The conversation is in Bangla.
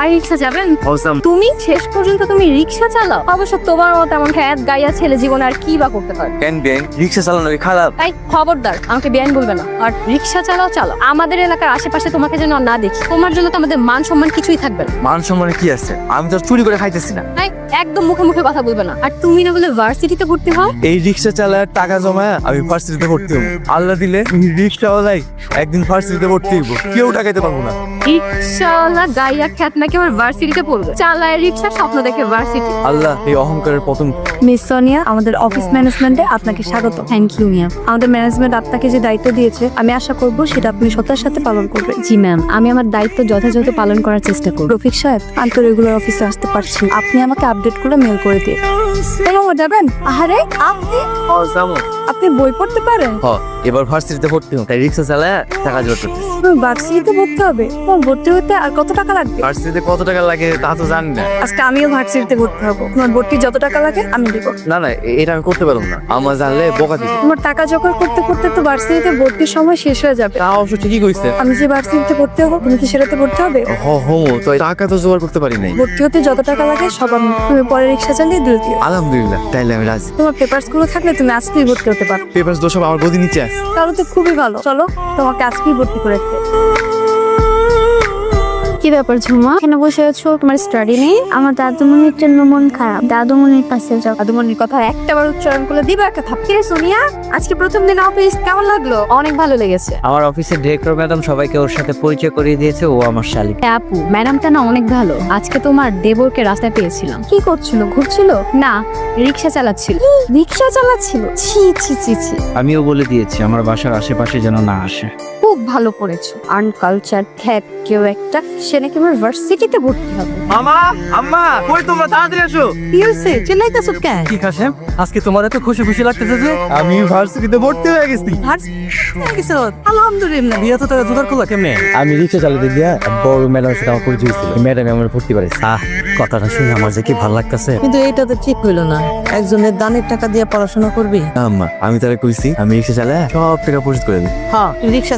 গাড়ি রিক্সা যাবেন? Awesome. তুমি শেষ পর্যন্ত তুমি রিক্সা চালাও? অবশ্য তোমার মতো এমন খ্যাত গাইয়া ছেলে জীবনে আর কি বা করতে পারে? কেন বেন রিক্সা চালানো কি খারাপ? তাই খবরদার আমাকে বেআইন বলবে না। আর রিক্সা চালাও চালাও, আমাদের এলাকার আশেপাশে তোমাকে যেন না দেখি। তোমার জন্য তো আমাদের মান সম্মান কিছুই থাকবে না। মান সম্মানে কি আছে? আমি তো আর চুরি করে খাইতেছি না। তাই একদম মুখে মুখে কথা বলবে না। আর তুমি না বলে ভার্সিটিতে ভর্তি হও? এই রিক্সা চালায় টাকা জমায় আমি ভার্সিটিতে ভর্তি হবো। আল্লাহ দিলে রিক্সাওয়ালাই একদিন ভার্সিটিতে ভর্তি হইব, কেউ টাকাইতে পারবো না। রিক্সাওয়ালা গাইয়া খ্যাত নাকি আবার ভার্সিটিতে পড়বে? চালায় রিক্সা, স্বপ্ন দেখে ভার্সিটি। আল্লাহ এই অহংকারের পতন। মিস সোনিয়া, আমাদের অফিস ম্যানেজমেন্টে আপনাকে স্বাগত। থ্যাংক ইউ মিয়া। আমাদের ম্যানেজমেন্ট আপনাকে যে দায়িত্ব দিয়েছে, আমি আশা করব সেটা আপনি সত্তার সাথে পালন করবেন। জি ম্যাম, আমি আমার দায়িত্ব যথাযথ পালন করার চেষ্টা করব। রফিক সাহেব, আমি তো রেগুলার অফিসে আসতে পারছি, আপনি আমাকে আপডেট করে মেল করে দিয়ে। যাবেন? আহারে আপনি আপনি বই পড়তে পারেন? এবার ভার্সিটিতে ভর্তি হবো, তাই রিক্সা চালায় টাকা জোগাড় করতেছি। ভার্সিটিতে ভর্তি হবে? ভর্তি হতে আর কত টাকা লাগবে? ভার্সিটিতে কত টাকা লাগে তা তো জানি না। আজকে আমিও ভার্সিটিতে ভর্তি হবো, তোমার ভর্তি যত টাকা লাগে আমি দিব। না না, এটা আমি করতে পারবো না, আমার জানলে বোকা দিবে। তোমার টাকা জোগাড় করতে করতে তো ভার্সিটিতে ভর্তির সময় শেষ হয়ে যাবে। তা অবশ্য ঠিকই কইছে। আমি যে ভার্সিটিতে ভর্তি হবো, তুমি কি সেটাতে ভর্তি হবে? তো টাকা তো জোগাড় করতে পারি নাই। ভর্তি হতে যত টাকা লাগে সব আমি, তুমি পরে রিক্সা চালিয়ে দিয়ে দিও। আলহামদুলিল্লাহ, তাইলে আমি রাজি। তোমার পেপারস গুলো থাকলে তুমি আজকেই ভর্তি হতে পারো। পেপারস তো সব আমার গদি নিচে আছে। তাহলে তো খুবই ভালো, চলো তোমাকে আজকেই ভর্তি করে দিতে। কি ব্যাপার ঝুমা, এখানে বসে আছো? তোমার স্টাডি নেই? আমার দাদুমণির জন্য মন খারাপ, দাদুমণির কাছে যাও। দাদুমণির কথা একটাবার উচ্চারণ করলে দিবা একটা থাপকে। সোনিয়া, আজকে প্রথম দিন অফিস কেমন লাগলো? অনেক ভালো লেগেছে। আমার অফিসের ডিরেক্টর ম্যাডাম সবাইকে ওর সাথে পরিচয় করিয়ে দিয়েছে, ও আমার শালিক। আপু, ম্যাডামটা না অনেক ভালো। আজকে তোমার দেবরকে রাস্তায় পেয়েছিলাম। কি করছিল? ঘুরছিল? না, রিক্সা চালাচ্ছিল। রিক্সা চালাচ্ছিল? ছি ছি ছি ছি। আমিও বলে দিয়েছি আমার বাসার আশেপাশে যেন না আসে। খুব ভালো করেছো। আনকালচার খ্যাত কেউ একটা, সে নাকি আমার ভার্সিটিতে ভর্তি হবে। মামা, আম্মা, কই তোমরা? তাড়াতাড়ি আসো। কি হয়েছে? চিল্লাইতেছো কেন? ঠিক আছে, আজকে তোমার এত খুশি খুশি লাগতেছে যে? আমি ভার্সিটিতে ভর্তি হয়ে গেছি। আলহামদুলিল্লাহ। বিয়ে তো টাকা জোগাড় করলো কেমনে? আমি রিক্সা চালাতে গিয়া বড় ম্যাডামের সাথে আমার পরিচয় হয়েছিল। ম্যাডাম আমার ভর্তি করে। কথাটা শুনে আমার যে কি ভালো লাগতেছে। কিন্তু এইটা তো ঠিক হইলো না, একজনের দানের টাকা দিয়ে পড়াশোনা করবি। আম্মা, আমি তারা কইছি আমি রিক্সা চালায় সব টাকা পরিশোধ করে দিই। হ্যাঁ, রিক্সা